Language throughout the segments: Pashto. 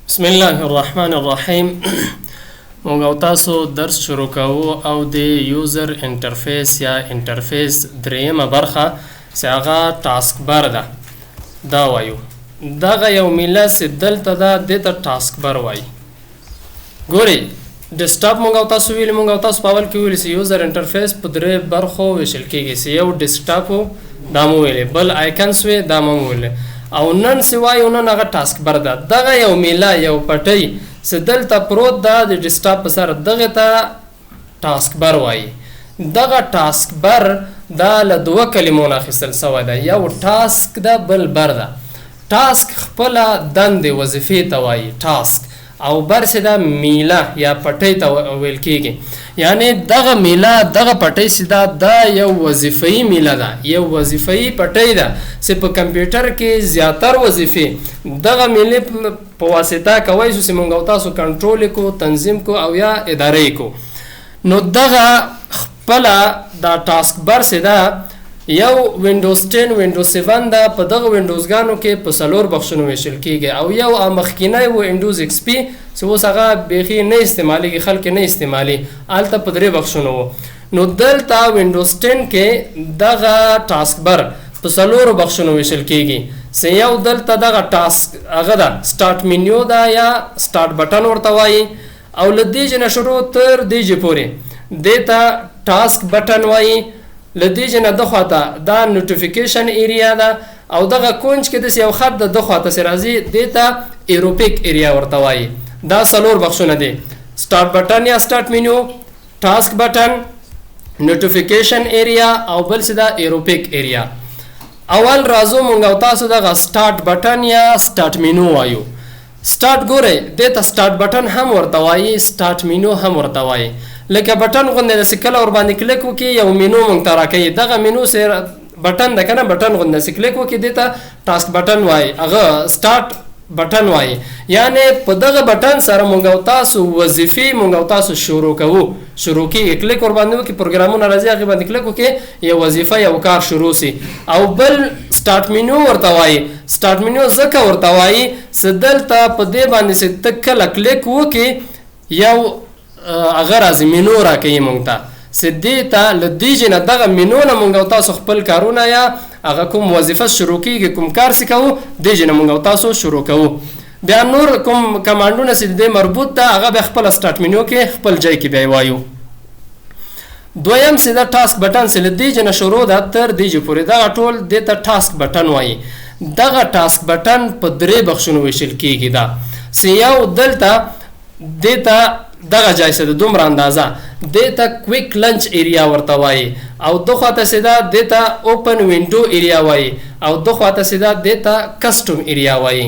بسم الله الرحمن الرحیم. موږ او تاسو درس شروع کوو او د یوزر انټرفیس یا انټرفیس دریمه برخه چې هغه ټاسک بر ده دا وایو. دغه یو میله چې دلته ده دې ته ټاسک بر وایي. ګورئ ډیسکټاپ موږ او تاسو ویل، موږ او تاسو په اول کې ویل چې یوزر انټرفیس په درې برخو ویشل کېږي. چې یو ډیسکټاپ و دا مو ویلې، بل آیکنس وی دا مو ویلې، او نن څه وایو نن هغه ټاسک بر ده. دغه یو میله یو پټۍ چې دلته پروت ده د ډیسکټاپ په سر، دغه ته ټاسک بر وایي. دغه ټاسک بر دا له دوه کلمو نه اخیستل سوی ده، یو ټاسک ده بل بر ده. ټاسک خپله دندې وظیفې ته وایي ټاسک، او بر چې دا میله یا پټۍ ته ویل کېږي. یعنی دغه میله دغه پټۍ چې دا یو وظیفه‌ایي میله ده، یو وظیفه‌ایي پټۍ ده چې په کمپیوټر کې زیاتر وظیفې دغه میلې په واسطه کوی شو چې موږ او تاسو کنټرول کو، تنظیم کو او یا ادارې کو. نو دغه خپله دا ټاسک بر چې ده یو وینډوز 10 وینډوز 7 ده، په دغه وینډوزګانو کې په 4 بخشونو ویشل کېږي، او یو مخکینی و وینډوز ایکس پی چې اوس هغه بیخي نه استعمالیږي، خلک نه استعمالي، هلته په 3 بخشونو و. نو دلته وینډوز 10 کې دغه ټاسک بر په 4 بخشونو ویشل کېږي. چې یو دلته دغه ټاسک هغه ده سټارټ منیو ده یا سټارټ بټن ورته وایي، او له دې نه شروع تر دې پورې دې ته ټاسک بټن وایي. لدې جنه د خواته دا نوټیفیکیشن ایریا ده، او دغه کونج کې د یو خط د خواته سره راځي دې ته ایروپیک ایریا ورته وایي. دا 4 بخشونه دي: سٹارټ بټن یا سٹارټ مینیو، ټاسک بټن، نوټیفیکیشن ایریا او بل څه دا ایروپیک ایریا. اول راځو مونږ او تاسو دغه سٹارټ بټن یا سٹارټ مینیو وایو. سٹارټ ګورئ دې ته سٹارټ بټن هم ورته وایي، سٹارټ مینیو هم ورته وایي. لکه بټن غوندې د کله ور باندې کلیک وکړي یو مینو مونږ ته راکوي، دغه مینو سره بټن ده که نه، بټن غوندې چې کلیک وکړي دې ته ټاسک بټن وایي، هغه سټارټ بټن وایي. یعنی په دغه بټن سره مونږ او تاسو وظیفې مونږ او تاسو شروع کوو، شروع کېږي. کلیک ور باندې وکړي پروګرامونه راځي، هغې باندې کلیک وکړي یو وظیفه یو کار شروع سي. او بل سټارټ مینیو ورته وایي. سټارټ مینیو ځکه ورته وایي چې دلته په دې باندې چې ته کله کلیک وکړي یو هغه راځي مینو راکوي مونږ ته، چې دې ته له دې نه دغه مینو نه مونږ او تاسو خپل کارونه یا هغه کوم وظیفه شروع کېږي، کوم کار چې کوو دې نه مونږ او تاسو شروع کوو. بیا نور کوم کمانډونه چې دې مربوط ده هغه بیا خپله سټارټ مینیو کې خپل ځای کې بیا وایو. دویم چې دا ټاسک بټن چې له دې نه شروع ده تر دې پورې دغه ټول دې ته ټاسک بټن وایي. دغه ټاسک بټن په 3 بخشونو ویشل کېږي. دا چې یو دلته دې ته دغه جایسه د دومره اندازه دې ته کویک لنچ ایریا ورته وایي، او دو خواته سیده دې ته اوپن وینډو ایریا وایي، او دو خواته سیده دې ته کسټم ایریا وایي.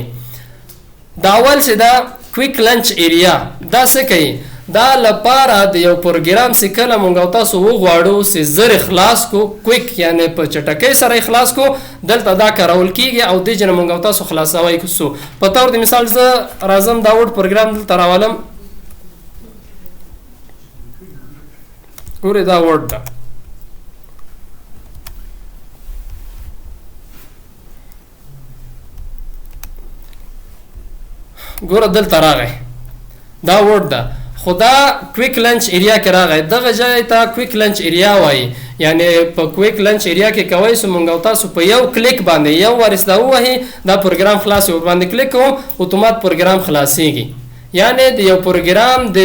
دا اول سیده کویک لنچ ایریا دا څه کوي؟ دا لپاره د یو پروګرام چې کله مونږ او تاسو وغواړو چې زر خلاص کو، کویک یعنی په چټکۍ سره خلاص کو، دلته دا کارول کېږي او دې نه مونږ او تاسو خلاصوی کوو. په طور د مثال زه راځم دا وډ پروګرام دلته راولم. ګورئ دا ورډ ده، ګوره دلته راغی دا ورډ ده، خو دا کویک لنچ ایریا کې راغی. دغه ځای ته کویک لنچ ایریا وایي. یعنی په کویک لنچ ایریا کې کوی سو مونږ او تاسو په یو کلیک باندې یو وارث دا ووهي دا پروګرام خلاص ور باندې کلیک کوم اتومات پروګرام خلاصېږي. یعنی د یو پروګرام د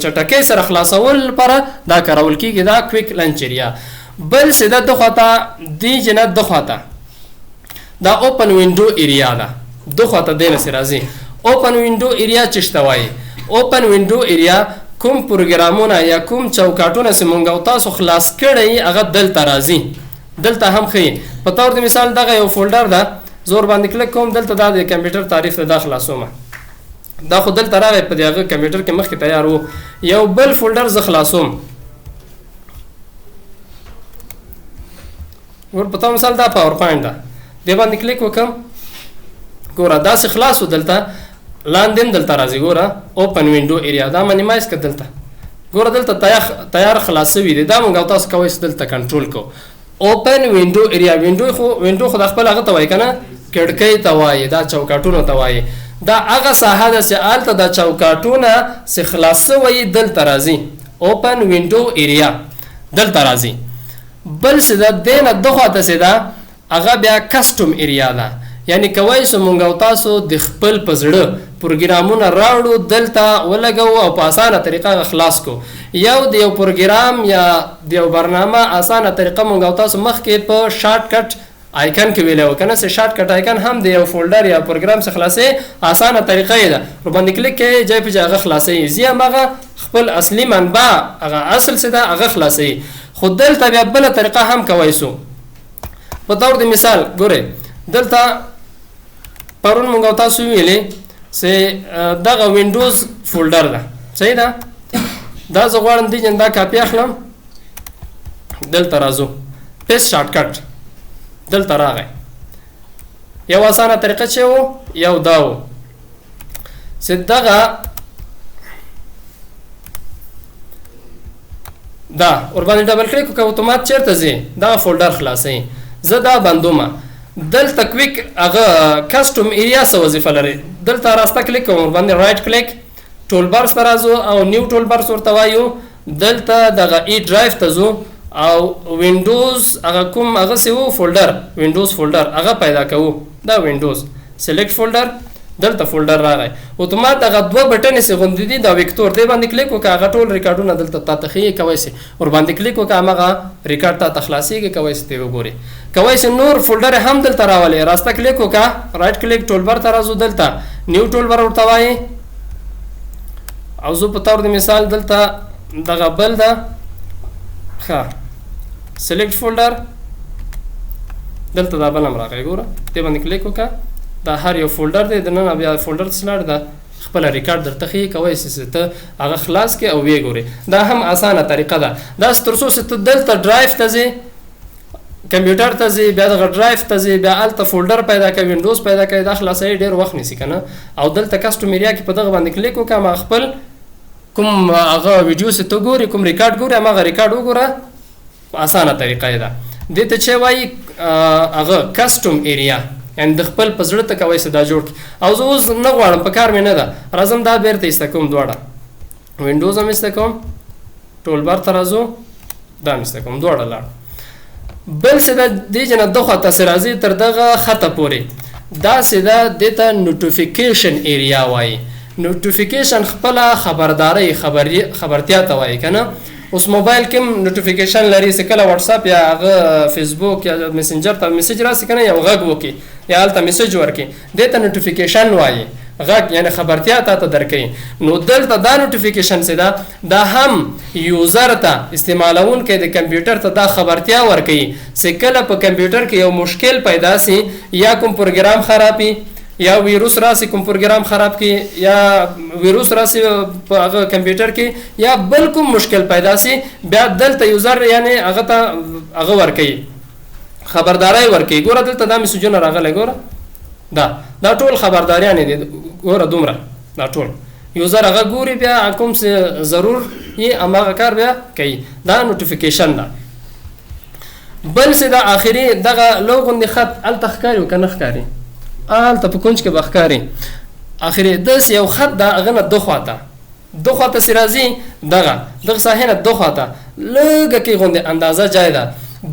چټکۍ سره خلاصول لپاره دا کارول کېږي دا کویک لنچ ایریا. بل چې د خواته دې جنه د خواته دا اوپن وینډو ایریا ده، د خواته دې نه راځي. اوپن وینډو ایریا چشته وایي. اوپن وینډو ایریا کوم پروګرامونه یا کوم چوکاټونه چې مونږ او تاسو خلاص کړی هغه دلته راځي، دلته هم ښیي. په طور د مثال دغه یو فولډر ده، زور باندې کلیک کوم دلته دا د کمپیوټر تعریف ته دا خلاصومه، دا خو دلته راغی په دغه کمپیوټر کې مخکې تیار وو. یو بل فولډر زه خلاصوم، ور په مثال دا پاور پوینټ ده، دې باندې کلیک وکم، ګوره داسې خلاص و. دلته لاندې دلته راځي، ګوره اوپن وینډو ایریا دا منیمایز کړه، دلته ګوره دلته تیار خلاص شوي دی. دا مونږ او تاسو کوی چې دلته کنټرول کو. اوپن وینډو ایریا، وینډو خو د خپل هغه ته وایي که نه، کړکۍ ته وایي، دا چوکاټونو ته وایي. دا هغه ساحه ده چې هلته د چوکاټونه چې خلاص سوی دلته راځي اوپن وینډو ایریا دلته راځي. بل څه ده دې نه دخواته چې ده هغه بیا کسټم ایریا ده، یعنی کوای سو مونږ او تاسو د خپل په زړه پروګرامونه راوړو دلته ولګو او په اسانه طریقه خلاص کو. یو د یو پروګرام یا د یو برنامه اسانه طریقه مونږ او تاسو مخکې په شارټ کټ آیکن کې ویلو کنه چې شارټ کټ آیکن هم د یو فولډر یا پروګرام څخه خلاصې اسانه طریقه ده، ور باندې کلیک کې ځای په ځای هغه خلاصې زی هغه خپل اصلي منبع هغه اصل څه ده هغه خلاصې. خو دلته بیا بل طریقه هم کوي سو. په تور د مثال ګوره دلته پرون مونږ تاسو ویلې چې دغه وینډوز فولډر ده صحیح ده. دا زه غواړم دې جن دا کاپی اخلم دلته راځو پیس شارټ کټ دلته راغی. یو اسانه طریقه چې وو یو دا وو چې دغه دا ور باندې ډبل کلیک وکړو اتومات چیرته ځي دا فولډر خلاصې. زه دا بندومه دلته کویک هغه کسټم ایریا څه وظیفه لري. دلته راسته کلیک کوم باندې رائټ کلیک ټول بار سره راځو او نیو ټول بار ورته وایو. دلته دغه ای ډرایو ته ځو او وینډوز هغه کوم هغه څه وو فولډر وینډوز فولډر هغه پیدا کوو. دا وینډوز سلیکټ فولډر دلته فولډر راغی اتومات هغه دوه بټن سي غوندې دي دا وکتور دی باندې کلیک وکړه هغه ټول ریکارډونه دلته تا تخې کوي سي ور باندې کلیک وکړه هغه ریکارډ ته تخلاصيږي کوي سي ته وګوري کوي سي نور فولډر هم دلته راولي راسته کلیک وکړه رائټ کلیک ټول بار ته راځو دلته نیو ټول بار ورته وایي او زه په تور د مثال دلته دغه بل ده ښه سلیکټ فولډر دلته دا بل هم راغی ګوره دې باندې کلیک وکړه دا هر یو فولډر دی د نن بیا فولډر سلاړ ده خپل ریکارډ درته خي کوي چې ته هغه خلاص کې او وی ګوري. دا هم اسانه طریقه ده. دا ترڅو چې ته دلته ډرایو ته ځې کمپیوټر ته ځې بیا دغه ډرایو ته ځې بیا الته فولډر پیدا کوي وینډوز پیدا کوي دا خلاصې ډیر وخت نیسي کنه. او دلته کسټم ایریا کې په دغه باندې کلیک وکړه ما خپل کوم هغه ویډیو چې ته ګوري کوم ریکارډ ګوري هغه ریکارډ وګوره اسانه طریقه ده. دې ته چې وایي هغه کسټم ایریا یعنی د خپل په زړه ته کوي چې دا جوړ او زه اوس نه غواړم په کار مې نه ده راځم دا بیرته ایسته کوم دواړه وینډوز هم ایسته کوم ټول بار ته راځو دا هم ایسته کوم دواړه لاړ. بل څه ده دې جنه دغه تاسو راځي تر دغه خطه پورې دا څه ده دې ته نوټیفیکیشن ایریا وایي. نوټیفیکیشن خپل خبرداري خبرتیا ته وایي کنه. اوس موبایل کې نوټیفیکیشن لري چې کله واتس اپ یا هغه فیسبوک یا میسنجر ته میسج راسي کنه یو غږ وکي یا الته میسج ورکي دې ته نوټیفیکیشن وایي غږ یعنی خبرتیا ته درکې. نو دلته دا نوټیفیکیشن څه دا هم یوزر ته استعمالون کې د کمپیوټر ته دا خبرتیا ورکي چې کله په کمپیوټر کې یو مشکل پیدا سي یا کوم پروګرام خرابي یا ویروس راسي کوم پروګرام خراب کی یا ویروس راسي په هغه کمپیوټر کې یا بل کوم مشکل پیدا سي بیا دلته یوزر یعنی هغه ته هغه ورکي خبرداري ورکي. ګوره دلته دا میسجونه راغلي ګوره دا ټول خبرداريان دي ګوره دومره دا ټول یوزر هغه ګوري بیا کوم څه ضرور یې هغه کار بیا کوي. دا نوټیفیکیشن ده. بل څه دا اخري دغه لوګون د خط ال تخکاری وکنه ښکاری آلته په کونج کې بخکاری اخري داس یو خط دا غنه دوخواته سرازي دغه صحنه دوخواته لږه کې غونډه اندازه جای ده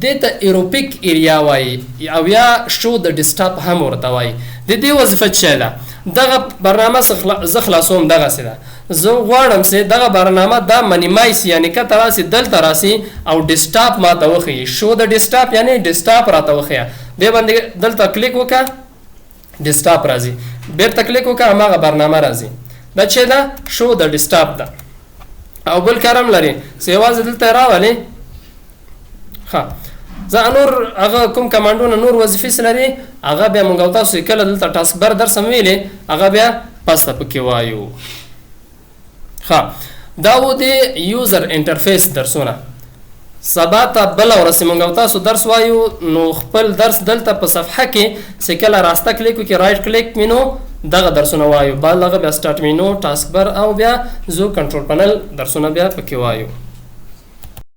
دته ایروپیک ایریا وای او یا شو د ډیسکټاپ هم ورته وای. د دې وظیفه څه ده دغه برنامه ز خلاصوم دغه سره زه غواړم چې دغه برنامه دا منیمایس یعنی کته راسي دلته راسي او ډیسکټاپ ماته وخی شو د ډیسکټاپ یعنی ډیسکټاپ راته وخی دې باندې دلته کلیک وکړه ډیسکټاپ راځي بیرته کلیک وکړه هغه برنامه راځي دا چې دا شو د ډیسکټاپ ده او بل کارم لري سیواز دلته راولي ها زه نور هغه کوم کمانډونه نور وظیفې لري هغه بیا موږ تاسو کله دلته ټاسک بر در سمویلې هغه بیا پاسه پکې وایو. ها دا و د یوزر انټرفیس درسونه سبا ته بل ورځ موږ تاسو درس وایو نو خپل درس دلته په صفحه کې سکله راسته کلیک وکړئ رائټ کلیک مینو دغه درسونه وایو بل هغه بیا سٹارټ مینو ټاسک بر او بیا زو کنټرول پنل درسونه بیا پکې وایو.